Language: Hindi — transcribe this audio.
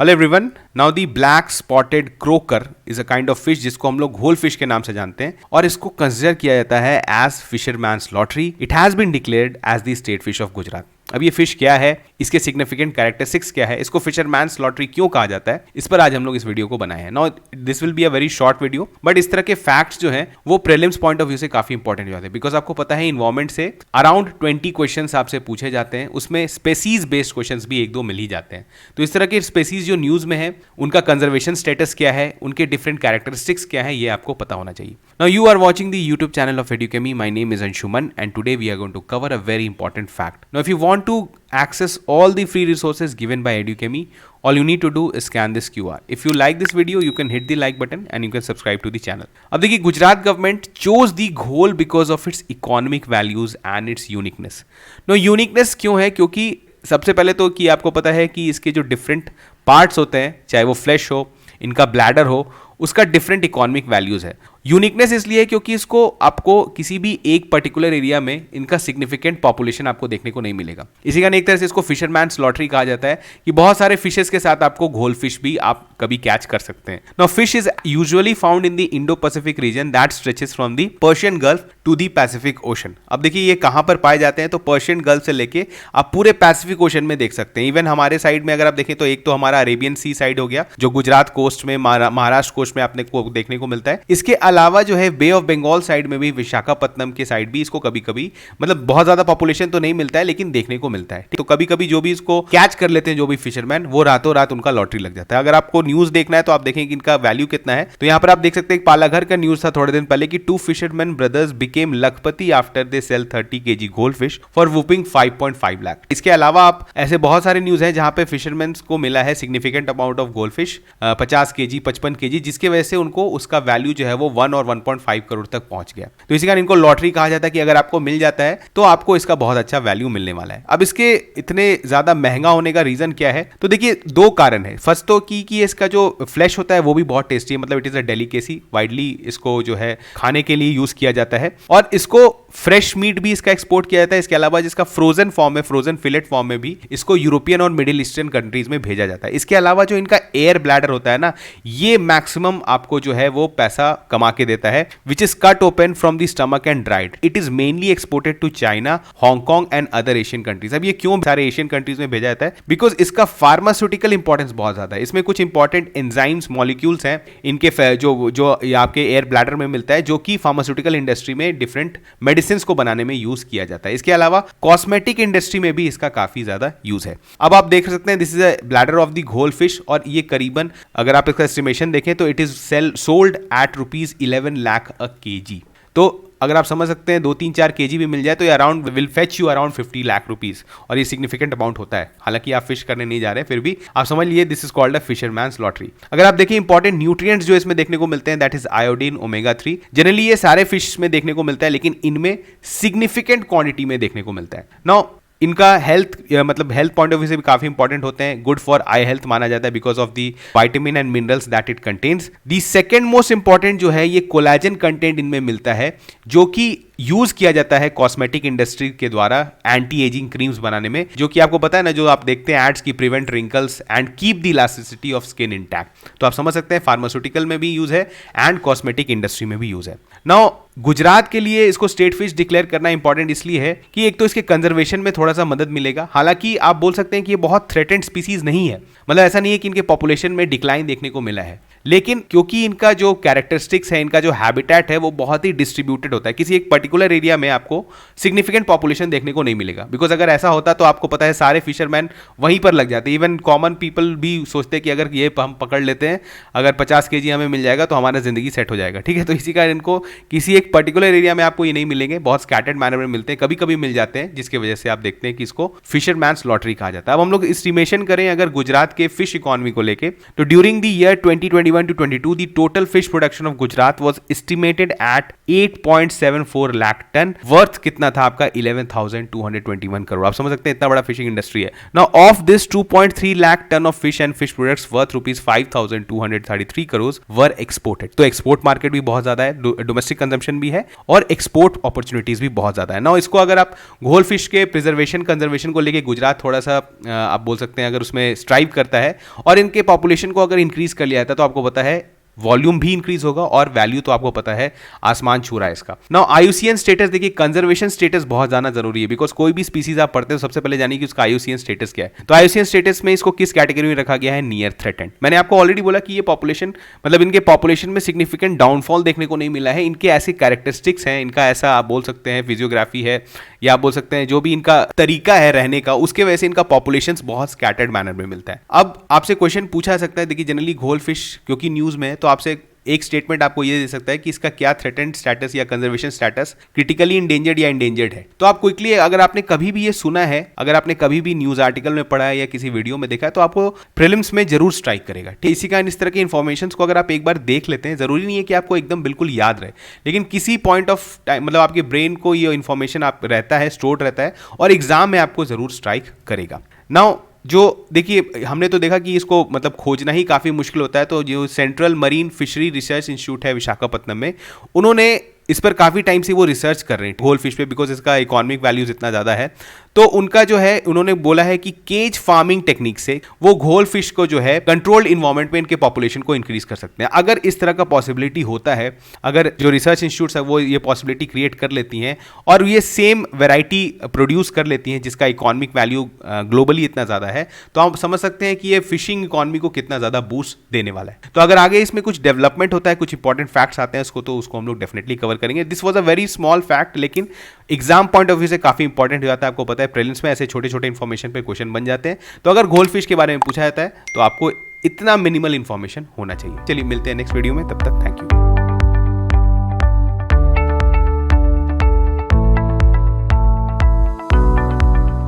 Hello everyone, now the black spotted croaker is a kind of fish जिसको हम लोग घोल फिश के नाम से जानते हैं और इसको कंसिडर किया जाता है as fisherman's lottery. It has been declared as the state fish of Gujarat. अब ये फिश क्या है, इसके सिग्निफिकेंट कैरेक्टरिस्टिक्स क्या है, इसको फिशरमैन्स लॉटरी क्यों कहा जाता है, इस पर आज हम लोग इस वीडियो को बनाए हैं. Now this will be a very short video, but इस तरह के फैक्ट्स जो हैं वो प्रीलिम्स पॉइंट ऑफ व्यू से काफी इंपॉर्टेंट हो जाते हैं. बिकॉज आपको पता है इन्वायरमेंट से अराउंड 20 क्वेश्चंस आपसे पूछे जाते हैं, उसमें स्पेसीज बेस्ड क्वेश्चंस भी एक दो मिल ही जाते हैं. तो इस तरह के स्पेसीज जो न्यूज में है उनका कंजर्वेशन स्टेटस क्या है, उनके डिफरेंट कैरेक्टरिस्टिक्स क्या है, ये आपको पता होना चाहिए. Now you are watching the YouTube channel of Edukemy. My name is Anshuman and today we are going to cover a very important fact. Now if you want to access all the free resources given by Edukemi, all you need to do is scan this QR. If you like this video, you can hit the like button and you can subscribe to the channel. अब देखिए, गुजरात गवर्नमेंट chose the घोल because of its economic values and its uniqueness. No, uniqueness क्यों है? क्योंकि सबसे पहले तो कि आपको पता है कि इसके जो डिफरेंट पार्ट्स होते हैं, चाहे वो फ्लैश हो, इनका ब्लैडर हो, उसका डिफरेंट इकोनॉमिक वैल्यूज है. यूनिकनेस इसलिए क्योंकि इसको आपको किसी भी एक पर्टिकुलर एरिया में इनका सिग्निफिकेंट पॉपुलेशन आपको देखने को नहीं मिलेगा. इसी कारण एक तरह से इसको फिशरमैन्स लॉटरी कहा जाता है कि बहुत सारे फिशेस के साथ आपको घोल फिश भी आप कभी कैच कर सकते हैं. Now fish is usually found in the Indo Pacific region that stretches from the Persian Gulf to the Pacific Ocean. अब देखिए ये कहां पर पाए जाते हैं, तो पर्शियन गल्फ से लेके आप पूरे पैसिफिक ओशन में देख सकते हैं. इवन हमारे साइड में अगर आप देखें तो एक तो हमारा अरेबियन सी साइड हो गया जो गुजरात कोस्ट में, महाराष्ट्र कोस्ट में आपने को देखने को मिलता है. इसके अलावा जो है बे ऑफ बंगाल साइड में भी, विशाखापत्तनम के साइड भी इसको कभी कभी, मतलब बहुत ज्यादा पॉपुलेशन तो नहीं मिलता है लेकिन देखने को मिलता है. तो कभी कभी जो भी इसको कैच कर लेते हैं जो भी फिशरमैन, वो रातों रात उनका लॉटरी लग जाता है. अगर आपको न्यूज देखना है तो आप देखें कि इनका वैल्यू कितना है. तो यहां पर आप देख सकते हैं पालाघर का न्यूज था थोड़े दिन पहले कि 2 fisherman brothers became Lakhpati after they sell 30 kg gold fish for whopping 5.5 lakh. इसके अलावा आप ऐसे बहुत सारे न्यूज हैं जहां पे फिशरमैन को मिला है significant amount of gold fish 50 kg 55 kg, जिसकी वजह से उनको उसका वैल्यू जो है वो 1 और 1.5 करोड़ तक पहुंच गया. तो इसी कारण इनको लॉटरी कहा जाता है कि अगर आपको मिल जाता है तो आपको इसका बहुत अच्छा वैल्यू मिलने वाला है. अब इसके इतने ज्यादा महंगा होने का रीजन क्या है, तो देखिए 2 कारण है. फर्स्ट तो कि इसका जो फ्लैश होता है वो भी बहुत टेस्टी है, मतलब it is a delicacy, widely इसको जो है खाने के लिए यूज किया जाता है और इसको फ्रेश मीट भी इसका एक्सपोर्ट किया जाता है. इसके अलावा जिसका फ्रोजन फॉर्म है, फ्रोजन फिलेट फॉर्म में भी इसको यूरोपियन और मिडिल ईस्टर्न कंट्रीज में भेजा जाता है. इसके अलावा जो इनका एयर ब्लैडर होता है ना, ये मैक्सिमम आपको जो है वो पैसा कमा के देता है, which is cut open from the stomach and dried. It is mainly exported to China, Hong Kong and other Asian countries. अब ये क्यों सारे एशियन कंट्रीज में भेजा जाता है? बिकॉज इसका फार्मास्यूटिकल इंपॉर्टेंस बहुत ज्यादा है. इसमें कुछ इंपॉर्टेंट एंजाइम्स मॉलिक्यूल्स हैं इनके जो आपके एयर ब्लैडर में मिलता है, जो कि फार्मास्यूटिकल इंडस्ट्री में डिफरेंट मेडिसिन को बनाने में यूज किया जाता है. इसके अलावा कॉस्मेटिक इंडस्ट्री में भी इसका काफी ज्यादा यूज है. अब आप देख सकते हैं this is a bladder of the घोल फिश और ये करीबन, अगर आप इसका एस्टिमेशन देखें तो it is sold at ₹11 lakh a KG. तो अगर आप समझ सकते हैं 2-3-4 kg भी मिल जाए तो ये around will fetch you around 50 lakh rupees, और ये सिग्निफिकेंट अमाउंट होता है. हालांकि आप फिश करने नहीं जा रहे हैं, फिर भी आप समझ लीजिए this is called a fisherman's lottery. अगर आप देखिए इंपॉर्टेंट न्यूट्रिएंट्स जो इसमें देखने को मिलते हैं, that is iodine, omega 3. Generally ये सारे फिश में देखने को मिलता है लेकिन इनमें सिग्निफिकेंट क्वांटिटी में देखने को मिलता है. नाउ इनका हेल्थ, मतलब हेल्थ पॉइंट ऑफ व्यू से भी काफी इंपॉर्टेंट होते हैं. गुड फॉर आई हेल्थ माना जाता है because of the vitamin and minerals that it contains. The second most important जो है, ये कोलाजन कंटेंट इनमें मिलता है जो कि यूज किया जाता है कॉस्मेटिक इंडस्ट्री के द्वारा एंटी एजिंग क्रीम्स बनाने में, जो कि आपको पता है ना, जो आप देखते हैं एड्स की, prevent wrinkles and keep the elasticity of skin intact. तो आप समझ सकते हैं फार्मास्यूटिकल में भी यूज है एंड कॉस्मेटिक इंडस्ट्री में भी यूज है. नाउ गुजरात के लिए इसको स्टेट फिश डिक्लेयर करना इंपॉर्टेंट इसलिए है कि एक तो इसके कंजर्वेशन में थोड़ा सा मदद मिलेगा. हालांकि आप बोल सकते हैं कि ये बहुत थ्रेटेंड स्पीसीज नहीं है, मतलब ऐसा नहीं है कि इनके पॉपुलेशन में डिक्लाइन देखने को मिला है, लेकिन क्योंकि इनका जो कैरेक्टरिस्टिक्स है, इनका जो हैबिटेट है वो बहुत ही डिस्ट्रीब्यूटेड होता है. किसी एक पर्टिकुलर एरिया में आपको सिग्निफिकेंट पॉपुलेशन देखने को नहीं मिलेगा. बिकॉज अगर ऐसा होता तो आपको पता है सारे फिशरमैन वहीं पर लग जाते. इवन कॉमन पीपल भी सोचते हैं कि अगर ये हम पकड़ लेते हैं, अगर 50 kg हमें मिल जाएगा तो हमारा जिंदगी सेट हो जाएगा. ठीक है, तो इसी कारण इनको किसी एक पर्टिकुलर एरिया में आपको ये नहीं मिलेंगे, बहुत स्कैटर्ड मैनर में मिलते हैं, कभी कभी मिल जाते हैं, जिसकी वजह से आप देखते हैं कि इसको फिशरमैन्स लॉटरी कहा जाता है. अब हम लोग एस्टिमेशन करें अगर गुजरात के फिश इकोनॉमी को लेके, तो during the year 2021 2021 to 22, the total fish production of Gujarat was estimated at 8.74 lakh ton, worth कितना था आपका 11,221 करोड़। आप समझ सकते हैं इतना बड़ा फिशिंग इंडस्ट्री है। Now of this 2.3 lakh ton of fish and fish products worth rupees 5,233 crore were exported. तो एक्सपोर्ट मार्केट भी बहुत ज्यादा है, डोमेस्टिक कंजम्पशन भी है और एक्सपोर्ट अपॉर्चुनिटीज भी बहुत ज्यादा है। नाउ इसको अगर आप घोल फिश के प्रिजर्वेशन कंजर्वेशन को लेके गुजरात थोड़ा सा आप बोल सकते हैं अगर उसमें स्ट्राइव करता है और इनके पॉपुलेशन को अगर इंक्रीज कर लिया जाता है तो आपको पता है वॉल्यूम भी इंक्रीज होगा और वैल्यू तो आपको पता है आसमान छू रहा है इसका। नाउ आईयूसीएन स्टेटस देखिए, कंजर्वेशन स्टेटस बहुत ज्यादा जरूरी है बिकॉज कोई भी स्पीसीज आप पढ़ते हो सबसे पहले जानिए कि उसका आईयूसीएन स्टेटस क्या है। तो आईयूसीएन स्टेटस में इसको किस कैटेगरी में रखा गया है, नियर थ्रेटेंड। मैंने आपको ऑलरेडी बोला कि ये पॉपुलेशन मतलब इनके पॉपुलेशन में सिग्निफिकेंट डाउनफॉल देखने को नहीं मिला है, इनके ऐसे कैरेक्टरिस्टिक्स हैं, इनका ऐसा आप बोल सकते हैं फिजियोग्राफी है या आप बोल सकते हैं जो भी इनका तरीका है रहने का, उसके वजह से इनका पॉपुलेशन बहुत स्कैटर्ड मैनर में मिलता है। अब आपसे क्वेश्चन पूछा जा सकता है, देखिए जनरली घोल फिश क्योंकि न्यूज में है तो आपसे एक स्टेटमेंट आपको ये दे सकता है कि इसका क्या थ्रेटेंड स्टेटस या कंजर्वेशन स्टेटस, क्रिटिकली इंडेंजर्ड या इंडेंजर्ड है। तो आप क्विकली अगर आपने कभी भी ये सुना है, अगर आपने कभी भी न्यूज आर्टिकल में पढ़ा है या किसी वीडियो में देखा है तो आपको प्रीलिम्स में जरूर स्ट्राइक करेगा। ठीक, इसी का इस तरह के इन्फॉर्मेशन को अगर आप एक बार देख लेते हैं, जरूरी नहीं है कि आपको एकदम बिल्कुल याद रहे, लेकिन किसी पॉइंट ऑफ टाइम मतलब आपके ब्रेन को ये इन्फॉर्मेशन आप रहता है, स्टोर्ड रहता है और एग्जाम में आपको जरूर स्ट्राइक करेगा। नाउ जो देखिए हमने तो देखा कि इसको मतलब खोजना ही काफ़ी मुश्किल होता है, तो जो central marine fishery research institute है विशाखापत्तनम में, उन्होंने इस पर काफ़ी टाइम से वो रिसर्च कर रहे हैं घोल फिश पे बिकॉज इसका इकोनॉमिक वैल्यूज इतना ज़्यादा है। तो उनका जो है उन्होंने बोला है कि केज फार्मिंग टेक्निक से वो घोल फिश को जो है कंट्रोल्ड इन्वायरमेंट में इनके पॉपुलेशन को इंक्रीज कर सकते हैं। अगर इस तरह का पॉसिबिलिटी होता है, अगर जो रिसर्च इंस्टीट्यूट्स है वो ये पॉसिबिलिटी क्रिएट कर लेती हैं और ये सेम वेराइटी प्रोड्यूस कर लेती हैं जिसका इकोनॉमिक वैल्यू ग्लोबली इतना ज़्यादा है, तो आप समझ सकते हैं कि ये फिशिंग इकोनॉमी को कितना ज़्यादा बूस्ट देने वाला है। तो अगर आगे इसमें कुछ डेवलपमेंट होता है, कुछ इंपॉर्टेंट फैक्ट्स आते हैं उसको, तो उसको हम लोग डेफिनेटली कवर करेंगे। This was a very small fact, लेकिन एग्जाम पॉइंट ऑफ व्यू से काफी इंपॉर्टेंट हो जाता है। आपको पता है प्रीलिम्स में ऐसे छोटे छोटे इंफॉर्मेशन पे क्वेश्चन बन जाते हैं, तो अगर घोल फिश के बारे में पूछा जाता है तो आपको इतना मिनिमल इंफॉर्मेशन होना चाहिए। चलिए मिलते हैं नेक्स्ट वीडियो में, तब तक थैंक यू।